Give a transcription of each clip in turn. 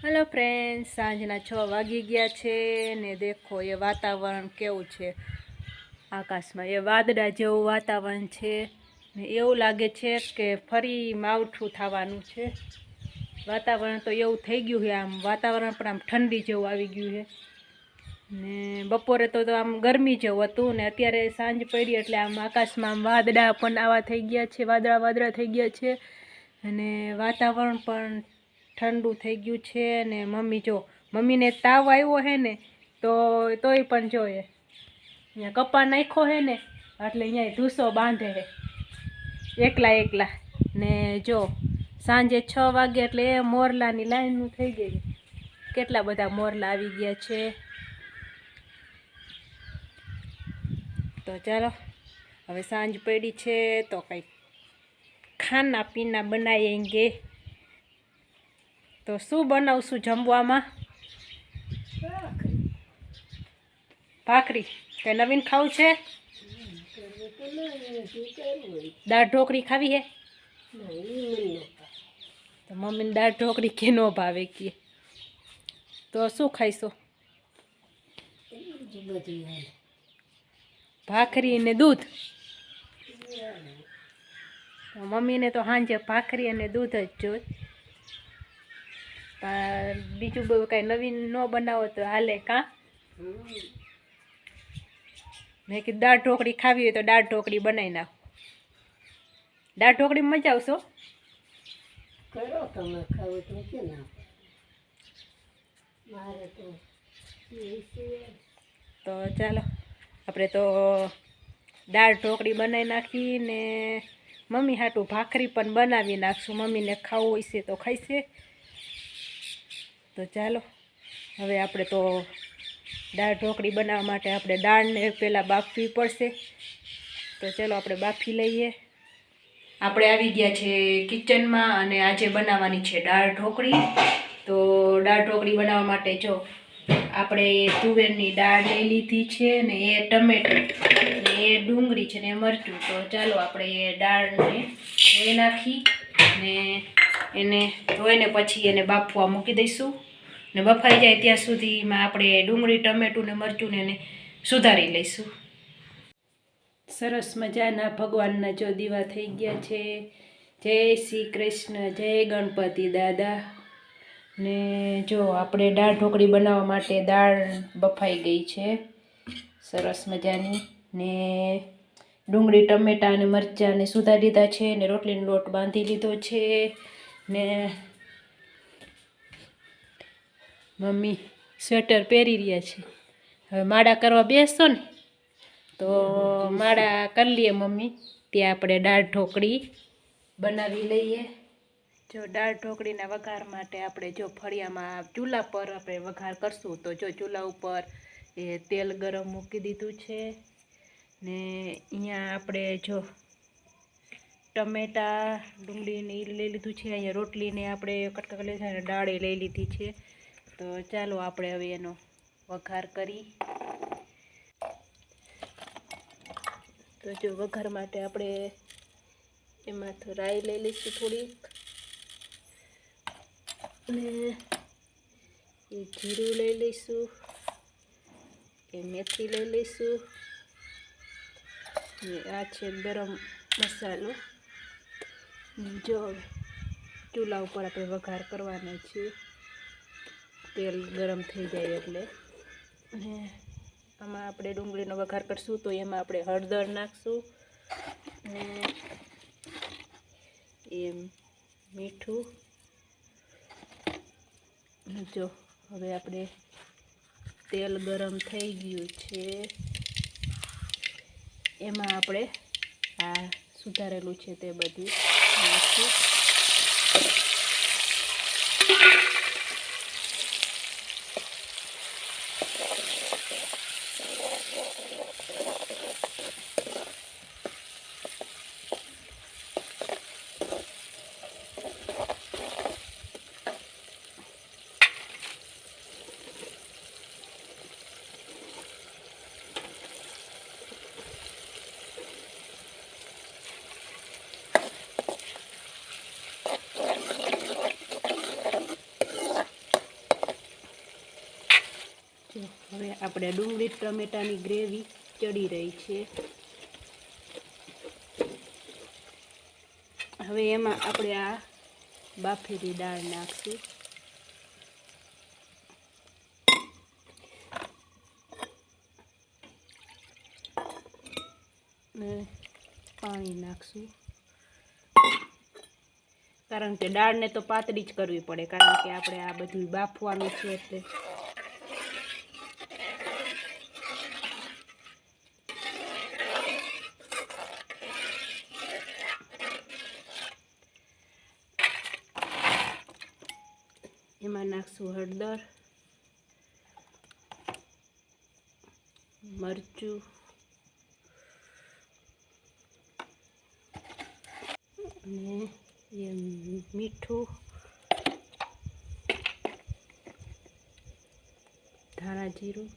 Hello friends, सांजना 6 वागी गया छे ने देखो ये वातावरण केवुं छे। आकाश में ये वादळा जेवुं वातावरण छे ने एवुं लागे छे के फरी मावठुं थवानुं छे। वातावरण तो एवुं थई गयुं छे, आम वातावरण पण आम ठंडी जेवुं आवी गयुं छे ने बपोरे तो आम गरमी जेवुं हतुं ने अत्यारे सांज पड़ी एटले आम आकाश में आम वादळा पण आवा थई गया छे, वादळा वादळा थई गया छे अने वातावरण पण ठंडू थई गयुं छे ने मम्मी जो मम्मी ने ताव आव्यो है ने तोय पण जो अहींया कपा नाख्यो है ने એટલે અહીંયા ધૂસો બાંધે છે એકલા એકલા ને જો સાંજે 6 વાગે એટલે મોરલાની લાઈન થઈ ગઈ। કેટલા બધા મોરલા આવી ગયા છે। તો ચાલો હવે સાંજ પડી છે તો કંઈ ખાના પીના બનાવેંગે। तो शू बनावशुं जमवामां? भाखरी। कई नवीन खावुं छे? दाळ ढोकળી खावी है? तो मम्मी ने दाळ ढोकળી के न भावे के तो शू खाईशो? भाखरी ने दूध। मम्मी ने तो हांजे भाखरी अने दूध ज जोईए। बीजू कई नवीन न बनावो तो हाले का? मैं कि दाळ ढोकળી खावी हो तो दाळ ढोकળી बनाई नाखो। दाळ ढोकળી में मजा आवशो? करो तमे खावो तो के ना मारे तो चलो आपणे तो दाळ ढोकળી बनाई नाखी ने मम्मी हाटू भाखरी पण बनावी नाखशुं। मम्मी ने खावुं हशे तो खाईशे। तो चलो हवे आपणे तो दाळ ढोकળી बनाववा माटे आपणे दाळने पहेला बाफवी पड़शे। तो चलो आपणे बाफी लईए। आपणे आवी गया छे किचनमां अने आजे बनाववानी छे दाळ ढोकળી। तो दाळ ढोकળી बनाववा माटे जो आपणे तुवेरनी दाळ लई लीधी छे ने ए टमेटું ने ए डુંગળી छे ने मरचું। तो चलो आपणे ए दाळने धोई नाखी ने एने धोईने पछी एने बाफवा मूकी दईशुं ने बफाई जाए त्यां सुधीमां आपणे डુંગળી टमेटું ने मरचું ने सुधारी लईशुं। सरस मजाना भगवानना जो दीवा थई गया छे। जय श्री कृष्ण, जय गणपति दादा ने जो आपणे दाळ ढोकળી बनाववा माटे दाळ बफाई गई छे सरस मजानी ने डુંગળી टमेटा ने मरचा ने सुधारी लीधा छे ने रोटलीनो लोट बांधी लीधो छे ने मम्मी स्वेटर पहेरी रह्या छे। हवे माड़ा करवा बेसशो ने तो माड़ा कर लीए मम्मी त्यां आपणे दाळ ढोकળી बनावी लईए। जो दाळ ढोकળીના वघार माटे आपणे जो फळિયામાં चूला पर आपणे वघार करशुं। तो जो चूला उपर ए तेल गरम मूकी दीधुं छे ने अहींया आपणे जो टमेटा डુંગળી ने लई लीधुं छे। अहींया रोटलीने आपणे कटका કરી લીધા અને દાળ લઈ લીધી છે। तो चालो आपणे हवे एनो वघार करी। तो जो वघार माटे आपणे एमां तो राई लई लईशुं थोड़ीक ने ए जीरुं लई लईशुं, ए मेथी लई लईशुं ने आ छे गरम मसालो। जो चूला उपर आपणे वघार करवानो छे। तेल गरम थई जाए एटले ने आमां आपणे डુંગળીનો वघार करशुं। तो एमां आपणे हळदर नाखशुं ने एम मीठું। जो हवे आपणे तेल गरम थई गयुं छे एमां आपणे आ सुधारेલું છે તે બધું નાખી। હવે આપણે ડુંગળી ટમેટાની ગ્રેવી ચડી રહી છે. હવે એમાં આપણે આ બાફેલી દાળ નાખશું. ને પાણી નાખશું, કારણ કે દાળને તો પાતળી જ કરવી પડે, કારણ કે આપણે આ બધું બાફવાનું છે. એટલે એમાં નાખશું હળદર, મરચું, અને મીઠું, ધાણા જીરું,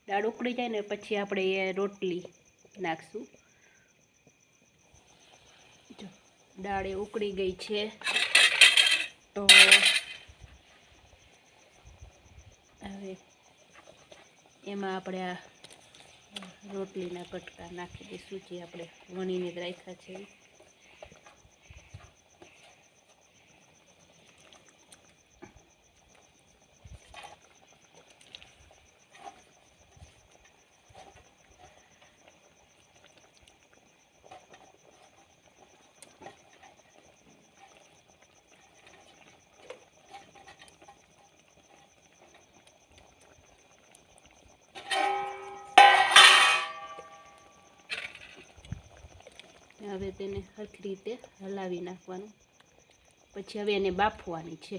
દાળ ઉકળી જાય ને પછી આપણે એ રોટલી નાખશું. જો દાળ એ ઉકળી ગઈ છે, તો હવે એમાં આપણે આ રોટલીના કટકા નાખી દઈશું, જે આપણે વણીને જ રાખ્યા છે. હવે તેને સરખી રીતે હલાવી નાખવાનું. પછી હવે એને બાફવાની છે.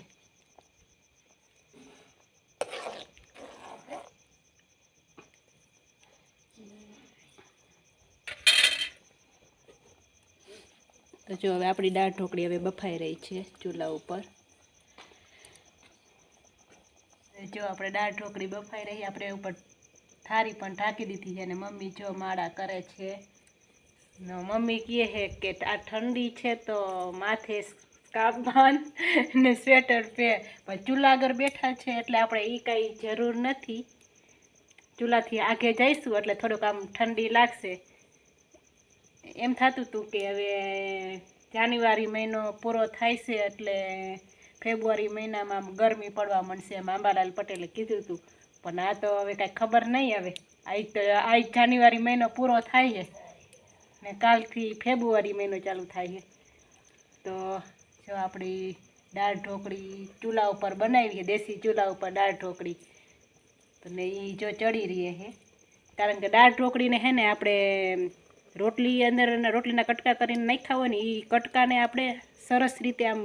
તો જો હવે આપણી દાળ ઢોકળી હવે બફાઈ રહી છે ચૂલા ઉપર. જો આપણે દાળ ઢોકળી બફાઈ રહી, આપણે ઉપર થાળી પણ ઢાંકી દીધી છે, અને મમ્મી જો માળા કરે છે. મમ્મી કહે છે કે આ ઠંડી છે તો માથે સ્કાર્ફ બાંધ ને સ્વેટર પહેર, પણ ચૂલા આગળ બેઠા છે એટલે આપણે એ કાંઈ જરૂર નથી. ચૂલાથી આગે જઈશું એટલે થોડુંક આમ ઠંડી લાગશે. એમ થતું હતું કે હવે જાન્યુઆરી મહિનો પૂરો થાય છે એટલે ફેબ્રુઆરી મહિનામાં ગરમી પડવા માંડશે, એમ અંબાલાલ પટેલે કીધું હતું. પણ આ તો હવે કાંઈ ખબર નહીં. હવે આજ જાન્યુઆરી મહિનો પૂરો થાય છે ને કાલથી ફેબ્રુઆરી મહિનો ચાલુ થાય છે. તો જો આપણી દાળ ઢોકળી ચૂલા ઉપર બનાવી છે, દેશી ચૂલા ઉપર દાળ ઢોકળી, તો ને એ જો ચડી રહી છે. કારણ કે દાળ ઢોકળીને છે ને આપણે રોટલી અંદર રોટલીના કટકા કરીને નાખ્યા હોય ને, એ કટકાને આપણે સરસ રીતે આમ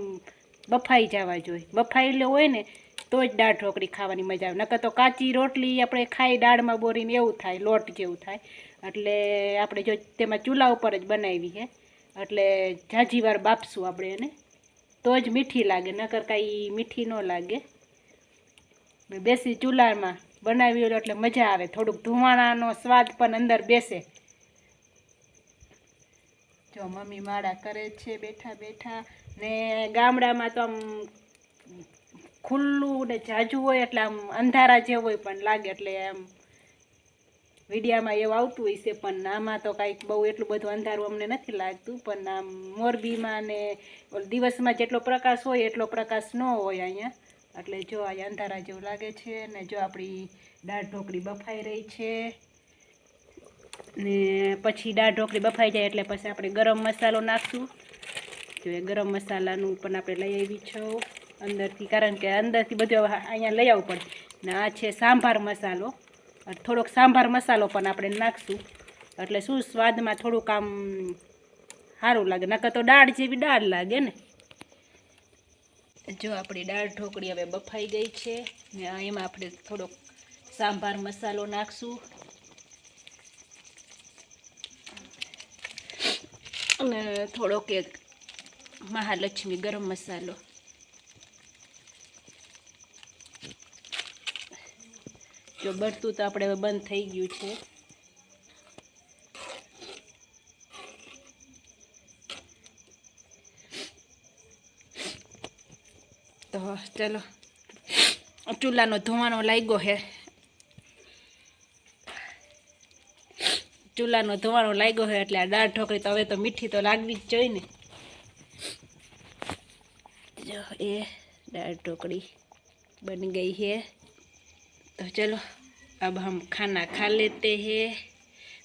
બફાઈ જવા જોઈએ. બફાયેલો હોય ને તો જ દાળ ઢોકળી ખાવાની મજા આવે. નકર તો કાચી રોટલી આપણે ખાઈ દાળમાં બોરીને એવું થાય, લોટ જેવું થાય. એટલે આપણે જો તેમાં ચૂલા ઉપર જ બનાવી છે એટલે ઝાઝી વાર બાફશું આપણે એને, તો જ મીઠી લાગે, નકર કાંઈ મીઠી ન લાગે. બેસી ચૂલામાં બનાવી હોય એટલે મજા આવે, થોડુંક ધુમાડાનો સ્વાદ પણ અંદર બેસે. જો મમ્મી માળા કરે છે બેઠા બેઠા. ને ગામડામાં તો આમ ખુલ્લું ને ઝાઝું હોય એટલે આમ અંધારા જેવું હોય પણ લાગે, એટલે આમ વિડીયામાં એવું આવતું હોય છે. પણ આમાં તો કાંઈક બહુ એટલું બધું અંધારું અમને નથી લાગતું. પણ આમ મોરબીમાં ને દિવસમાં જેટલો પ્રકાશ હોય એટલો પ્રકાશ ન હોય અહીંયા, એટલે જો અહીંયા અંધારા જેવું લાગે છે. ને જો આપણી દાળ ઢોકળી બફાઈ રહી છે. ને પછી દાળ ઢોકળી બફાઈ જાય એટલે પછી આપણે ગરમ મસાલો નાખશું. જો એ ગરમ મસાલાનું પણ આપણે લઈ આવી છો અંદરથી, કારણ કે અંદરથી બધું અહીંયા લઈ આવવું પડે. ને આ છે સાંભાર મસાલો, થોડોક સાંભાર મસાલો પણ આપણે નાખશું, એટલે શું સ્વાદમાં થોડુંક આમ સારું લાગે. નકર તો દાળ જેવી દાળ લાગે ને. જો આપણી દાળ ઢોકળી હવે બફાઈ ગઈ છે ને એમાં આપણે થોડોક સાંભાર મસાલો નાખશું, અને થોડોક એક મહાલક્ષ્મી ગરમ મસાલો. જો બળતું તો આપણે હવે બંધ થઈ ગયું છે. તો ચલો ચૂલાનો ધુમાડો લાગ્યો હે, ચૂલાનો ધુમાડો લાગ્યો હે એટલે આ દાળ ઢોકળી તો હવે તો મીઠી તો લાગવી જ જોઈએ ને। जो ये दाल ढोकड़ी बन गई है, तो चलो अब हम खाना खा लेते हैं,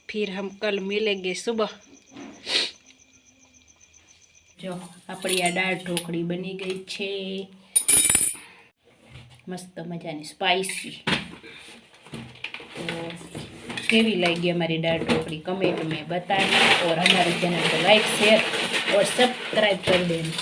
फिर हम कल मिलेंगे सुबह। जो अपनी आ दाल ढोकड़ी बनी गई है मस्त मजानी स्पाइसी। तो केवी लगी हमारी दाल ढोकड़ी कमेंट में बताना, और हमारे चैनल को लाइक शेयर और सब्सक्राइब कर देना।